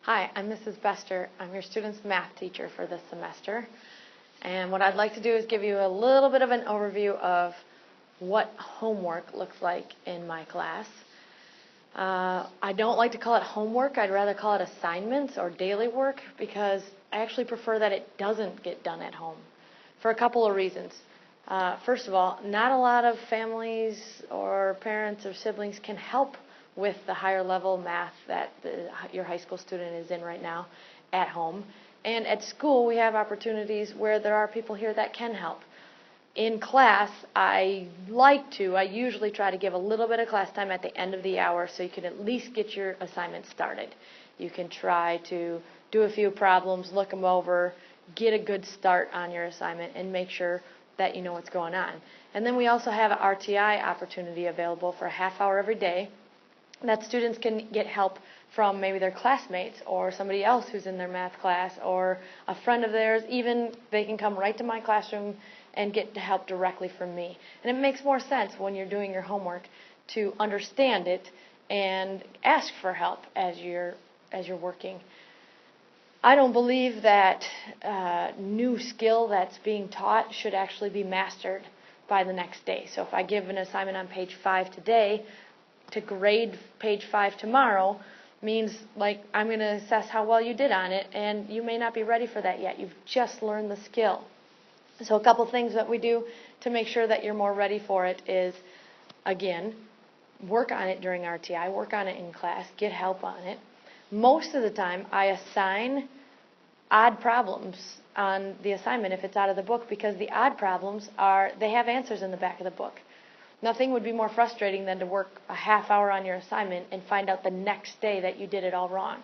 Hi, I'm Mrs. Bester. I'm your student's math teacher for this semester. And what I'd like to do is give you a little bit of an overview of what homework looks like in my class. I don't like to call it homework. I'd rather call it assignments or daily work because I actually prefer that it doesn't get done at home for a couple of reasons. First of all, not a lot of families or parents or siblings can help with the higher level math that your high school student is in right now at home. And at school, we have opportunities where there are people here that can help. In class, I usually try to give a little bit of class time at the end of the hour so you can at least get your assignment started. You can try to do a few problems, look them over, get a good start on your assignment, and make sure that you know what's going on. And then we also have an RTI opportunity available for a half hour every day that students can get help from maybe their classmates or somebody else who's in their math class or a friend of theirs. Even they can come right to my classroom and get help directly from me. And it makes more sense when you're doing your homework to understand it and ask for help as you're working. I don't believe that new skill that's being taught should actually be mastered by the next day. So if I give an assignment on page 5 today, to grade page 5 tomorrow means like I'm going to assess how well you did on it, and you may not be ready for that yet. You've just learned the skill. So a couple things that we do to make sure that you're more ready for it is, again, work on it during RTI, work on it in class, get help on it. Most of the time, I assign odd problems on the assignment if it's out of the book because the odd problems they have answers in the back of the book. Nothing would be more frustrating than to work a half hour on your assignment and find out the next day that you did it all wrong.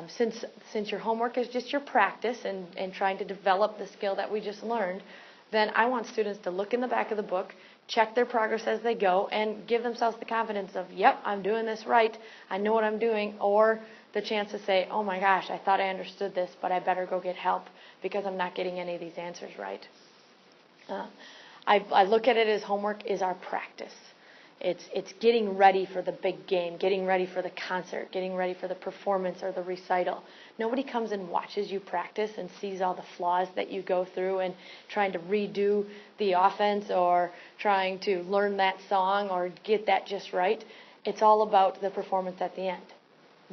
Since your homework is just your practice and trying to develop the skill that we just learned, then I want students to look in the back of the book, check their progress as they go, and give themselves the confidence of, yep, I'm doing this right, I know what I'm doing, or the chance to say, oh my gosh, I thought I understood this, but I better go get help because I'm not getting any of these answers right. I look at it as homework is our practice. It's getting ready for the big game, getting ready for the concert, getting ready for the performance or the recital. Nobody comes and watches you practice and sees all the flaws that you go through and trying to redo the offense or trying to learn that song or get that just right. It's all about the performance at the end.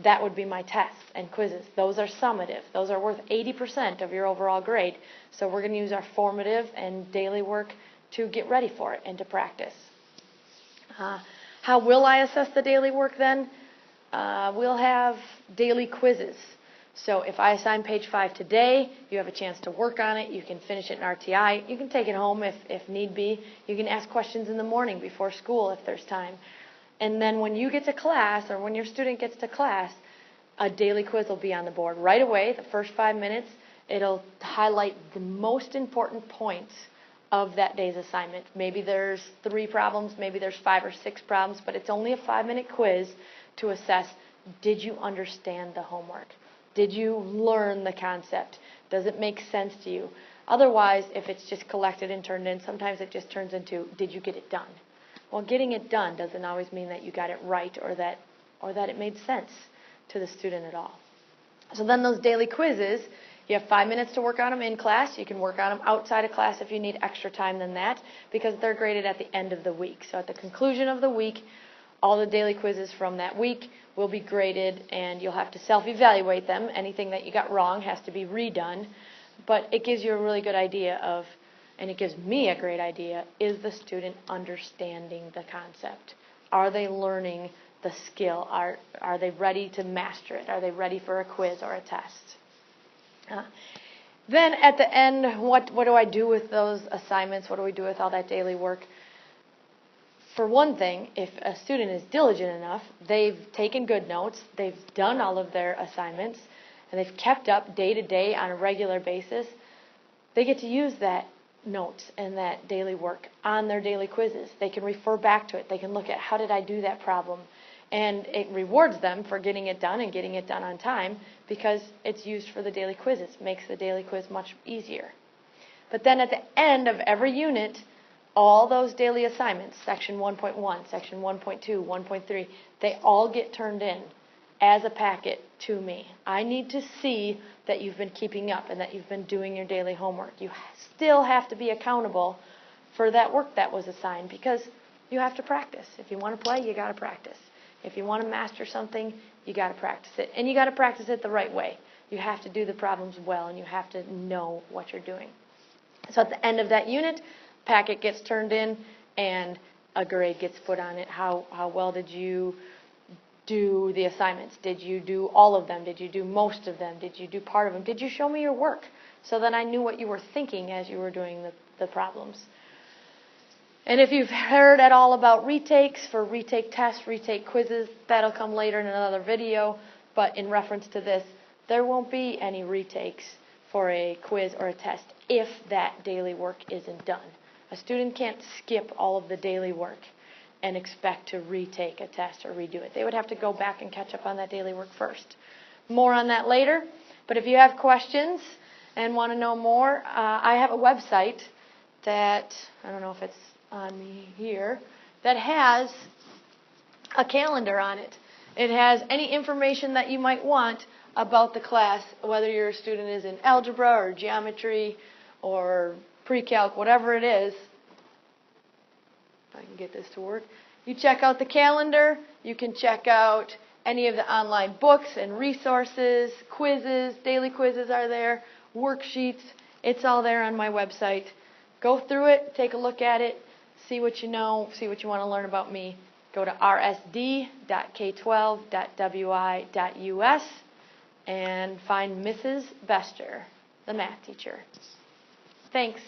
That would be my tests and quizzes. Those are summative. Those are worth 80% of your overall grade. So we're going to use our formative and daily work to get ready for it and to practice. How will I assess the daily work then? We'll have daily quizzes. So if I assign page 5 today, you have a chance to work on it. You can finish it in RTI. You can take it home if need be. You can ask questions in the morning before school if there's time. And then when you get to class or when your student gets to class, a daily quiz will be on the board right away. The first 5 minutes, it'll highlight the most important points of that day's assignment. Maybe there's 3 problems, maybe there's 5 or 6 problems, but it's only a 5-minute quiz to assess, did you understand the homework? Did you learn the concept? Does it make sense to you? Otherwise, if it's just collected and turned in, sometimes it just turns into, did you get it done? Well, getting it done doesn't always mean that you got it right or that it made sense to the student at all. So then those daily quizzes, you have 5 minutes to work on them in class. You can work on them outside of class if you need extra time than that because they're graded at the end of the week. So at the conclusion of the week, all the daily quizzes from that week will be graded and you'll have to self-evaluate them. Anything that you got wrong has to be redone. But it gives you a really good idea of, and it gives me a great idea, is the student understanding the concept? Are they learning the skill? Are they ready to master it? Are they ready for a quiz or a test? Then at the end, what do I do with those assignments? What do we do with all that daily work? For one thing, if a student is diligent enough, they've taken good notes, they've done all of their assignments, and they've kept up day to day on a regular basis, they get to use that notes and that daily work on their daily quizzes. They can refer back to it. They can look at how did I do that problem? And it rewards them for getting it done and getting it done on time because it's used for the daily quizzes. It makes the daily quiz much easier. But then at the end of every unit, all those daily assignments, section 1.1, section 1.2, 1.3, they all get turned in as a packet to me. I need to see that you've been keeping up and that you've been doing your daily homework. You still have to be accountable for that work that was assigned because you have to practice. If you want to play, you got to practice. If you want to master something, you got to practice it. And you got to practice it the right way. You have to do the problems well, and you have to know what you're doing. So at the end of that unit, packet gets turned in, and a grade gets put on it. How well did you do the assignments? Did you do all of them? Did you do most of them? Did you do part of them? Did you show me your work? So that I knew what you were thinking as you were doing the problems. And if you've heard at all about retakes for retake tests, retake quizzes, that'll come later in another video. But in reference to this, there won't be any retakes for a quiz or a test if that daily work isn't done. A student can't skip all of the daily work and expect to retake a test or redo it. They would have to go back and catch up on that daily work first. More on that later. But if you have questions and want to know more, I have a website that, I don't know if it's on me here, that has a calendar on it. It has any information that you might want about the class, whether your student is in algebra or geometry or pre-calc, whatever it is. If I can get this to work. You check out the calendar. You can check out any of the online books and resources, quizzes, daily quizzes are there, worksheets. It's all there on my website. Go through it, take a look at it, see what you know, see what you want to learn about me. Go to rsd.k12.wi.us and find Mrs. Bester, the math teacher. Thanks.